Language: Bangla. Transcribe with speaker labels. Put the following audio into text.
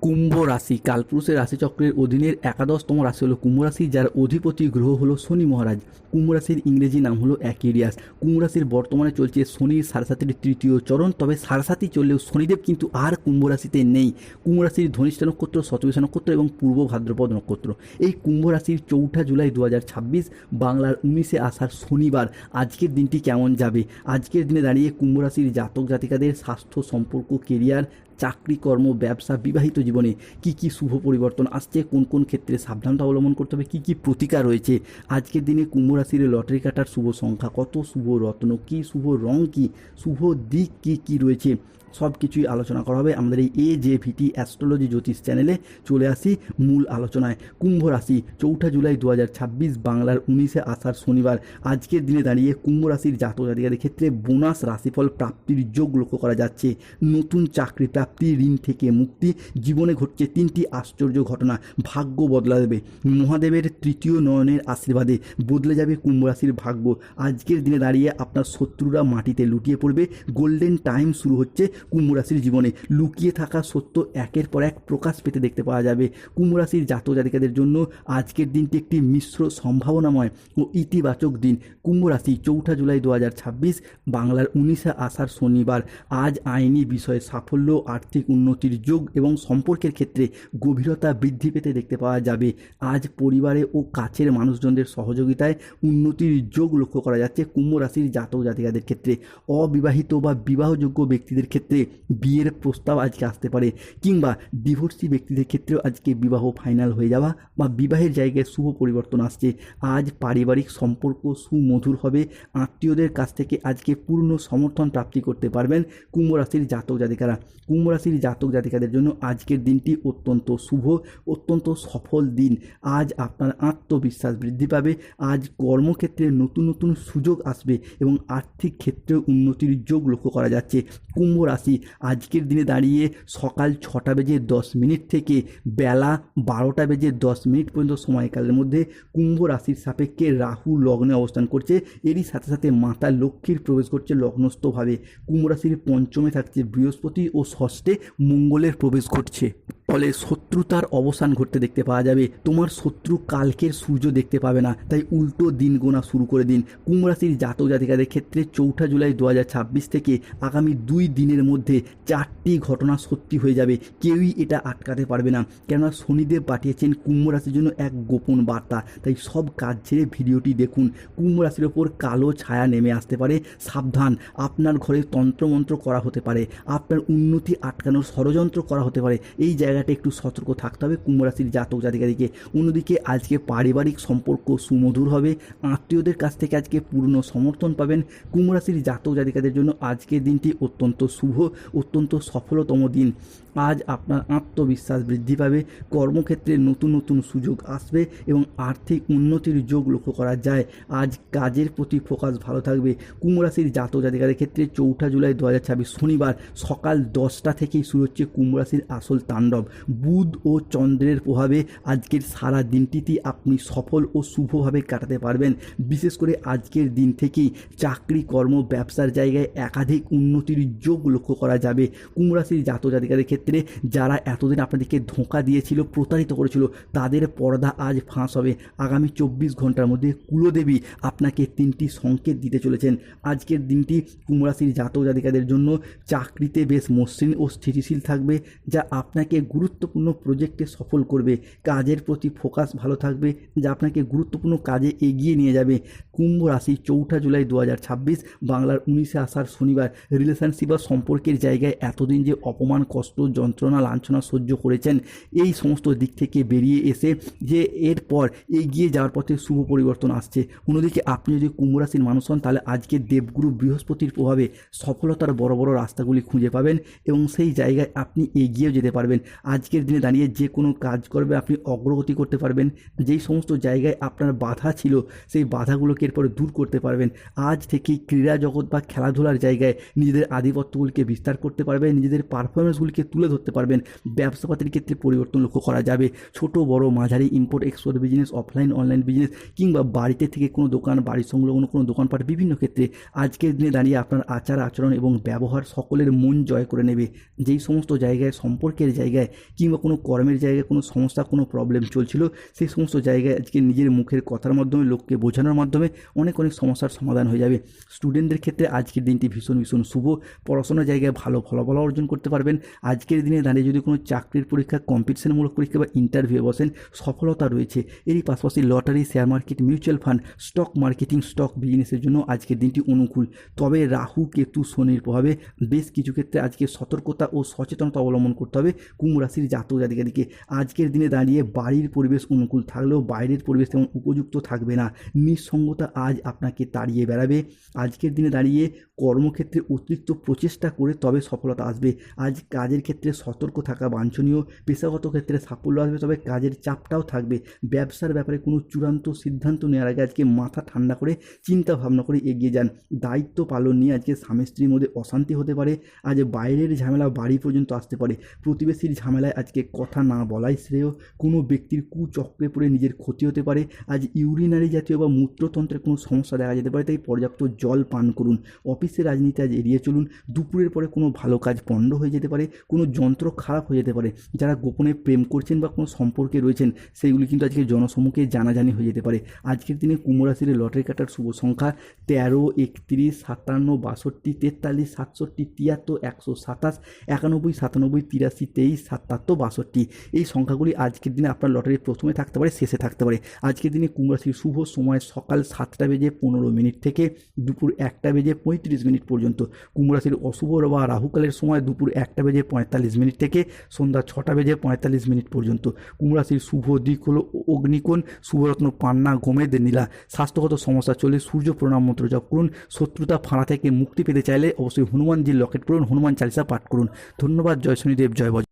Speaker 1: কুম্ভ রাশি কালপুরুষের রাশিচক্রের অধীনের একাদশতম রাশি হলো কুম্ভ রাশি, যার অধিপতি গ্রহ হলো শনি মহারাজ। কুম্ভ রাশির ইংরেজি নাম হলো অ্যাকুয়ারিয়াস। কুম্ভ রাশির বর্তমানে চলছে শনির সাড়ে তৃতীয় চরণ। তবে সাড়ে চললেও শনিদেব কিন্তু আর কুম্ভ রাশিতে নেই। কুম্ভ রাশির ধনিষ্ঠা নক্ষত্র, শতবিশা নক্ষত্র এবং পূর্ব ভাদ্রপদ নক্ষত্র। এই কুম্ভ রাশির 4 জুলাই 2026 বাংলার 19 আষাঢ় শনিবার আজকের দিনটি কেমন যাবে? আজকের দিনে দাঁড়িয়ে কুম্ভ রাশির জাতক জাতিকাদের স্বাস্থ্য, সম্পর্ক, কেরিয়ার, চাকরি, কর্ম, ব্যবসা, বিবাহিত জীবনে কি কি শুভ পরিবর্তন আসছে, কোন কোন ক্ষেত্রে সাবধানতা অবলম্বন করতে হবে, কি কি প্রতিকার রয়েছে, আজকের দিনে কুম্ভ রাশির লটারি কাটার শুভ সংখ্যা কত, শুভ রত্ন কি, শুভ রং কি, শুভ দিক কি কি রয়েছে, সব কিছুই আলোচনা করা হবে আমাদের এই AJVT অ্যাস্ট্রোলজি জ্যোতিষ চ্যানেলে। চলে আসি মূল আলোচনায়। কুম্ভ রাশি 4 জুলাই 2026 বাংলার 19 আষাঢ় শনিবার আজকের দিনে দাঁড়িয়ে কুম্ভ রাশির জাতক জাতিকাদের ক্ষেত্রে বোনাস রাশিফল প্রাপ্তির যোগ লক্ষ্য করা যাচ্ছে। নতুন চাকরি প্রাপ্তি, ঋণ থেকে মুক্তি, জীবনে ঘটছে 3টি আশ্চর্য ঘটনা, ভাগ্য বদলা দেবে। মহাদেবের তৃতীয় নয়নের আশীর্বাদে বদলে যাবে কুম্ভ রাশির ভাগ্য। আজকের দিনে দাঁড়িয়ে আপনার শত্রুরা মাটিতে লুটিয়ে পড়বে। গোল্ডেন টাইম শুরু হচ্ছে কুম্ভ রাশির জীবনে। লুকিয়ে থাকা সত্য একের পর এক প্রকাশ পেতে দেখতে পাওয়া যাবে। কুম্ভ রাশির জাতক জাতিকাদের জন্য আজকের দিনটি একটি মিশ্র সম্ভাবনাময় ও ইতিবাচক দিন। কুম্ভ রাশি 4 জুলাই 2026 বাংলার 19 আষাঢ় শনিবার আজ আইনি বিষয়ে সাফল্য, আর্থিক উন্নতির যোগ এবং সম্পর্কের ক্ষেত্রে গভীরতা বৃদ্ধি পেতে দেখতে পাওয়া যাবে। আজ পরিবারে ও কাছের মানুষজনদের সহযোগিতায় উন্নতির যোগ লক্ষ্য করা যাচ্ছে কুম্ভ রাশির জাতক জাতিকাদের ক্ষেত্রে। অবিবাহিত বা বিবাহযোগ্য ব্যক্তিদের ক্ষেত্রে বিয়ের প্রস্তাব আজকে আসতে পারে, কিংবা ডিভোর্সি ব্যক্তিদের ক্ষেত্রেও আজকে বিবাহ ফাইনাল হয়ে যাওয়া বা বিবাহের জায়গায় শুভ পরিবর্তন আসছে। আজ পারিবারিক সম্পর্ক সুমধুর হবে। আত্মীয়দের কাছ থেকে আজকে পূর্ণ সমর্থন প্রাপ্তি করতে পারবেন কুম্ভ রাশির জাতক জাতিকারা। কুম্ভ রাশির জাতক জাতিকাদের জন্য আজকের দিনটি অত্যন্ত শুভ, অত্যন্ত সফল দিন। আজ আপনার আত্মবিশ্বাস বৃদ্ধি পাবে। আজ কর্মক্ষেত্রে নতুন নতুন সুযোগ আসবে এবং আর্থিক ক্ষেত্রেও উন্নতির যোগ লক্ষ্য করা যাচ্ছে। কুম্ভ রাশি আজকের দিনে দাঁড়িয়ে সকাল 6:10 থেকে বেলা 12:10 পর্যন্ত সময়কালের মধ্যে কুম্ভ রাশির সাপেক্ষে রাহু লগ্নে অবস্থান করছে। এরই সাথে সাথে মাতা লক্ষ্মীর প্রবেশ করছে লগ্নস্থভাবে। কুম্ভ রাশির পঞ্চমে থাকছে বৃহস্পতি ও ষষ্ঠে মঙ্গলের প্রবেশ ঘটছে। ফলে শত্রুতার অবসান ঘটতে দেখতে পাওয়া যাবে। তোমার শত্রু কালকের সূর্য দেখতে পাবে না, তাই উল্টো দিন গোনা শুরু করে দিন। কুম্ভ রাশির জাতক জাতিকাদের ক্ষেত্রে 4 জুলাই 2026 থেকে আগামী 2 দিনের মধ্যে 4টি ঘটনা সত্যি হয়ে যাবে। কেউই এটা আটকাতে পারবে না, কেননা শনিদেব পাঠিয়েছেন কুম্ভ রাশির জন্য এক গোপন বার্তা। তাই সব কাজ ছেড়ে ভিডিওটি দেখুন। কুম্ভ রাশির ওপর কালো ছায়া নেমে আসতে পারে, সাবধান। আপনার ঘরে তন্ত্রমন্ত্র করা হতে পারে, আপনার উন্নতি আটকানোর ষড়যন্ত্র করা হতে পারে। এই জায়গাটা একটু সতর্ক থাকতে হবে কুম্ভ রাশির জাতক জাতিকাদেরকে। অন্যদিকে আজকে পারিবারিক সম্পর্ক সুমধুর হবে। আত্মীয়দের কাছ থেকে আজকে পূর্ণ সমর্থন পাবেন। কুম্ভ রাশির জাতক জাতিকাদের জন্য আজকের দিনটি অত্যন্ত শুভ, অত্যন্ত সফলতম দিন। আজ আপনার আত্মবিশ্বাস বৃদ্ধি পাবে। কর্মক্ষেত্রে নতুন নতুন সুযোগ আসবে এবং আর্থিক উন্নতির যোগ লক্ষ্য করা যায়। আজ কাজের প্রতি ফোকাস ভালো থাকবে। কুম্ভ রাশির জাতক জাতিকাদের ক্ষেত্রে 4 জুলাই 2026 শনিবার সকাল 10টা থেকেই শুরু হচ্ছে কুম্ভ রাশির আসল তাণ্ডব। বুধ ও চন্দ্রের প্রভাবে আজকের সারা দিনটিতে আপনি সফল ও শুভভাবে কাটাতে পারবেন। বিশেষ করে আজকের দিন থেকেই চাকরি, কর্ম, ব্যবসার জায়গায় একাধিক উন্নতির যোগ লক্ষ্য করা যাবে। কুম্ভ রাশির জাতক জাতিকাদের ক্ষেত্রে যারা এতদিন আপনাদেরকে ধোঁকা দিয়েছিল, প্রতারিত করেছিল, তাদের পর্দা আজ ফাঁস হবে। আগামী 24 ঘন্টার মধ্যে কুলদেবী আপনাকে 3টি সংকেত দিতে চলেছেন। আজকের দিনটি কুম্ভ রাশির জাতক জাতিকাদের জন্য চাকরিতে বেশ মসৃণ ও স্থিতিশীল থাকবে, যা আপনাকে গুরুত্বপূর্ণ প্রজেক্টে সফল করবে। কাজের প্রতি ফোকাস ভালো থাকবে, যা আপনাকে গুরুত্বপূর্ণ কাজে এগিয়ে নিয়ে যাবে। কুম্ভ রাশি 4 জুলাই 2026 বাংলার 19 আষাঢ় শনিবার রিলেশনশিপ বা সম্পর্কের জায়গায় এতদিন যে অপমান, কষ্ট, যন্ত্রণা, লাঞ্ছনা সহ্য করেছেন, এই সমস্ত দিক থেকে বেরিয়ে এসে যে এরপর এগিয়ে যাওয়ার পথে শুভ পরিবর্তন আসছে। অন্যদিকে আপনি যদি কুম্ভ রাশির মানুষ হন, তাহলে আজকে দেবগুরু বৃহস্পতির প্রভাবে সফলতার বড় বড় রাস্তাগুলি খুঁজে পাবেন এবং সেই জায়গায় আপনি এগিয়েও যেতে পারবেন। আজকের দিনে দাঁড়িয়ে যে কোনো কাজ করবে আপনি অগ্রগতি করতে পারবেন। যেই সমস্ত জায়গায় আপনার বাধা ছিল, সেই বাধাগুলোকে এরপরে দূর করতে পারবেন। আজ থেকেই ক্রীড়া জগৎ বা খেলাধুলার জায়গায় নিজেদের আধিপত্যগুলিকে বিস্তার করতে পারবেন, নিজেদের পারফরমেন্সগুলিকে তুলে ধরতে পারবেন। ব্যবসাপাতির ক্ষেত্রে পরিবর্তন লক্ষ্য করা যাবে। ছোট বড় মাঝারি import export business, offline online business, কিংবা বাড়িতে থেকে কোনো দোকান, বাড়ি সংলগ্ন কোনো দোকানপাট, বিভিন্ন ক্ষেত্রে আজকের দিনে দাঁড়িয়ে আপনার আচার আচরণ এবং ব্যবহার সকলের মন জয় করে নেবে। যেই সমস্ত জায়গায় সম্পর্কের জায়গায় কিংবা কোনো কর্মের জায়গায় কোনো সমস্যা, কোনো প্রবলেম চলছিল, সেই সমস্ত জায়গায় আজকে নিজের মুখের কথার মাধ্যমে, লোককে বোঝানোর মাধ্যমে অনেক সমস্যার সমাধান হয়ে যাবে। স্টুডেন্টদের ক্ষেত্রে আজকের দিনটি ভীষণ শুভ। পড়াশোনার জায়গায় ভালো ফলাফল অর্জন করতে পারবেন। আজকের দিনে দাঁড়িয়ে যদি কোনো চাকরির পরীক্ষা, কম্পিটিশনমূলক পরীক্ষা বা ইন্টারভিউ বসেন, সফলতা রয়েছে। এরই পাশাপাশি lottery, share market, mutual fund, stock marketing, stock বিজনেসের জন্য আজকের দিনটি অনুকূল। তবে রাহু, কেতু, শনির প্রভাবে বেশ কিছু ক্ষেত্রে আজকে সতর্কতা ও সচেতনতা অবলম্বন করতে হবে কুম্ভ রাশির জাতক জাতিকাদেরকে। আজকের দিনে দাঁড়িয়ে বাড়ির পরিবেশ অনুকূল থাকলেও বাইরের পরিবেশ তেমন উপযুক্ত থাকবে না। নিঃসঙ্গতা আজ আপনাকে তাড়িয়ে বেড়াবে। আজকের দিনে দাঁড়িয়ে কর্মক্ষেত্রে অতিরিক্ত প্রচেষ্টা করে তবে সফলতা আসবে। আজ কাজের ক্ষেত্রে সতর্ক থাকা বাঞ্ছনীয়। পেশাগত ক্ষেত্রে সাফল্য আসবে, তবে কাজের চাপটাও থাকবে। ব্যবসার ব্যাপারে কোনো চূড়ান্ত সিদ্ধান্ত নেওয়ার আগে আজকে মাথা ঠান্ডা করে চিন্তা ভাবনা করে এগিয়ে যান। দায়িত্ব পালন নিয়ে আজকে স্বামী স্ত্রীর মধ্যে অশান্তি হতে পারে। আজ বাইরের ঝামেলা বাড়ি পর্যন্ত আসতে পারে। প্রতিবেশীর ঝামেলায় আজকে কথা না বলাই শ্রেয়। কোনো ব্যক্তির কুচক্রে পড়ে নিজের ক্ষতি হতে পারে। আজ ইউরিনারি জাতীয় বা মূত্রতন্ত্রের কোনো সমস্যা দেখা যেতে পারে, তাই পর্যাপ্ত জল পান করুন। অফিসের রাজনীতি আজ এড়িয়ে চলুন। দুপুরের পরে কোনো ভালো কাজ পণ্ড হয়ে যেতে পারে, কোনো যন্ত্র খারাপ হয়ে যেতে পারে। যারা গোপনে প্রেম করছেন বা কোনো সম্পর্কে রয়েছেন, সেইগুলি কিন্তু আজকে জনসম্মুখে জানাজানি হয়ে যেতে পারে। আজকের দিনে কুম্ভ রাশির লটারি কাটার শুভ সংখ্যা 13, 31, 57, 62, 43, 67, 73, 127, 91, 97, 83, 23, 77, 62। এই সংখ্যাগুলি আজকের দিনে আপনার লটারির প্রথমে থাকতে পারে, শেষে থাকতে পারে। আজকের দিনে কুম্ভ রাশির শুভ সময় সকাল 7:15 থেকে দুপুর 1:35 পর্যন্ত। কুম্ভ রাশির অশুভ বা রাহুকালের সময় দুপুর 1:45 থেকে সন্ধ্যা 6:45 পর্যন্ত। কুম্ভ রাশির শুভ দিক হলো অগ্নিকোণ, শুভরত্ন পান্না, গোমেদ, নীলা। স্বাস্থ্যগত সমস্যা চলে সূর্য প্রণাম মন্ত্র জপ করুন। শত্রুতা ফাঁড়া থেকে মুক্তি পেতে চাইলে অবশ্যই হনুমানজির লকেট পড়ুন, হনুমান চালিসা পাঠ করুন। ধন্যবাদ। জয় শনিদেব, জয় বজরং।